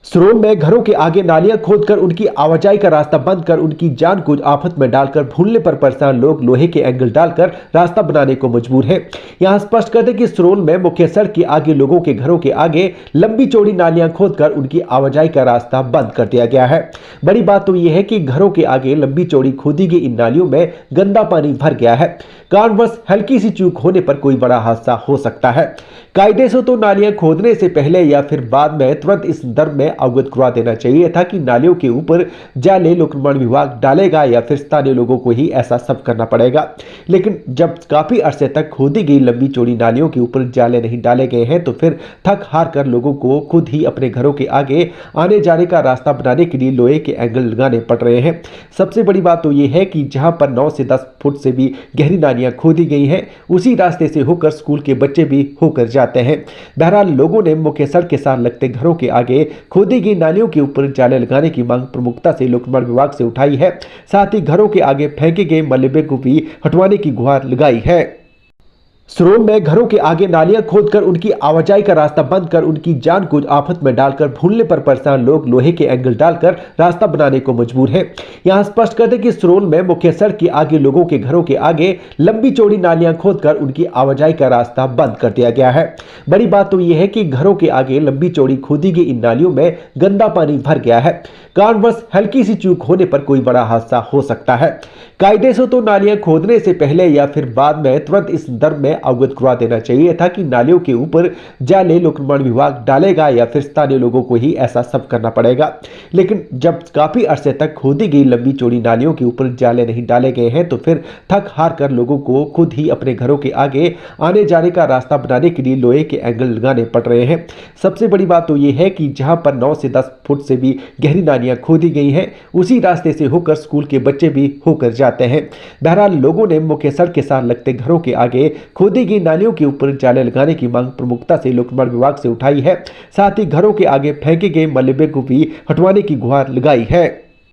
सुरोन में घरों के आगे नालियां खोदकर उनकी आवाजाही का रास्ता बंद कर उनकी जान को आफत में डालकर भूलने पर परेशान लोग लोहे के एंगल डालकर रास्ता बनाने को मजबूर हैं। यहां स्पष्ट कर दें कि सुरोन में मुख्य सड़क के आगे लोगों के घरों के आगे लंबी चौड़ी नालियां खोदकर उनकी आवाजाही का रास्ता बंद कर दिया गया है। बड़ी बात तो यह है कि घरों के आगे लंबी चौड़ी खोदी गई इन नालियों में गंदा पानी भर गया है। कारणवश हल्की सी चूक होने पर कोई बड़ा हादसा हो सकता है। कायदे से तो नालियां खोदने से पहले या फिर बाद में तुरंत इस दर में अवगत करवा देना चाहिए था कि नालियों के ऊपर जाले लोक निर्माण विभाग डालेगा या फिर स्थानीय लोगों को ही ऐसा सब करना पड़ेगा। लेकिन जब काफी अरसे तक खोदी गई लंबी चौड़ी नालियों के ऊपर जाले नहीं डाले गए हैं तो फिर थक हार कर लोगों को खुद ही अपने घरों के आगे आने जाने का रास्ता बनाने के लिए लोहे के एंगल लगाने पड़ रहे हैं। सबसे बड़ी बात तो यह है कि जहां पर 9 से 10 फुट से भी गहरी नालियां खोदी गई हैं उसी रास्ते से होकर स्कूल के बच्चे भी होकर जाते हैं। बहरहाल लोगों ने मुख्य सड़क के साथ लगते घरों के आगे खोदी गई नालियों के ऊपर जाले लगाने की मांग प्रमुखता से लोक निर्माण विभाग से उठाई है। साथ ही घरों के आगे फेंके गए मलबे को भी हटवाने की गुहार लगाई है। सुरोन में घरों के आगे नालियां खोदकर उनकी आवाजाही का रास्ता बंद कर उनकी जान को आफत में डालकर भूलने पर परेशान लोग लोहे के एंगल डालकर रास्ता बनाने को मजबूर हैं। यहां स्पष्ट कर दें कि सुरोन में मुख्य सड़क के आगे लोगों के घरों के आगे लंबी चौड़ी नालियां खोदकर उनकी आवाजाही का रास्ता बंद कर दिया गया है। बड़ी बात तो यह है कि घरों के आगे लंबी चौड़ी खोदी गई इन नालियों में गंदा पानी भर गया है। कारणवश हल्की सी चूक होने पर कोई बड़ा हादसा हो सकता है। कायदे से तो नालियां खोदने से पहले या फिर बाद में तुरंत इस दर में अवगत करवा देना चाहिए था कि नालियों के ऊपर जाले लोक निर्माण विभाग डालेगा या फिर स्थानीय लोगों को ही ऐसा सब करना पड़ेगा। लेकिन जब काफी अरसे तक खोदी गई लंबी चौड़ी नालियों के ऊपर जाले नहीं डाले गए हैं तो फिर थक हार कर लोगों को खुद ही अपने घरों के आगे आने जाने का रास्ता बनाने के लिए लोहे के एंगल लगाने पड़ रहे हैं। सबसे बड़ी बात तो यह है कि जहां पर 9 से 10 फुट से भी गहरी नालियां खोदी गई हैं उसी रास्ते से होकर स्कूल के बच्चे भी होकर जाते हैं। बहरहाल लोगों ने मुख्य सड़क के साथ लगते घरों के आगे खोदी गई नालियों के ऊपर जाले लगाने की मांग प्रमुखता से लोक निर्माण विभाग से उठाई है। साथ ही घरों के आगे फेंके गए मलबे को भी हटवाने की गुहार लगाई है।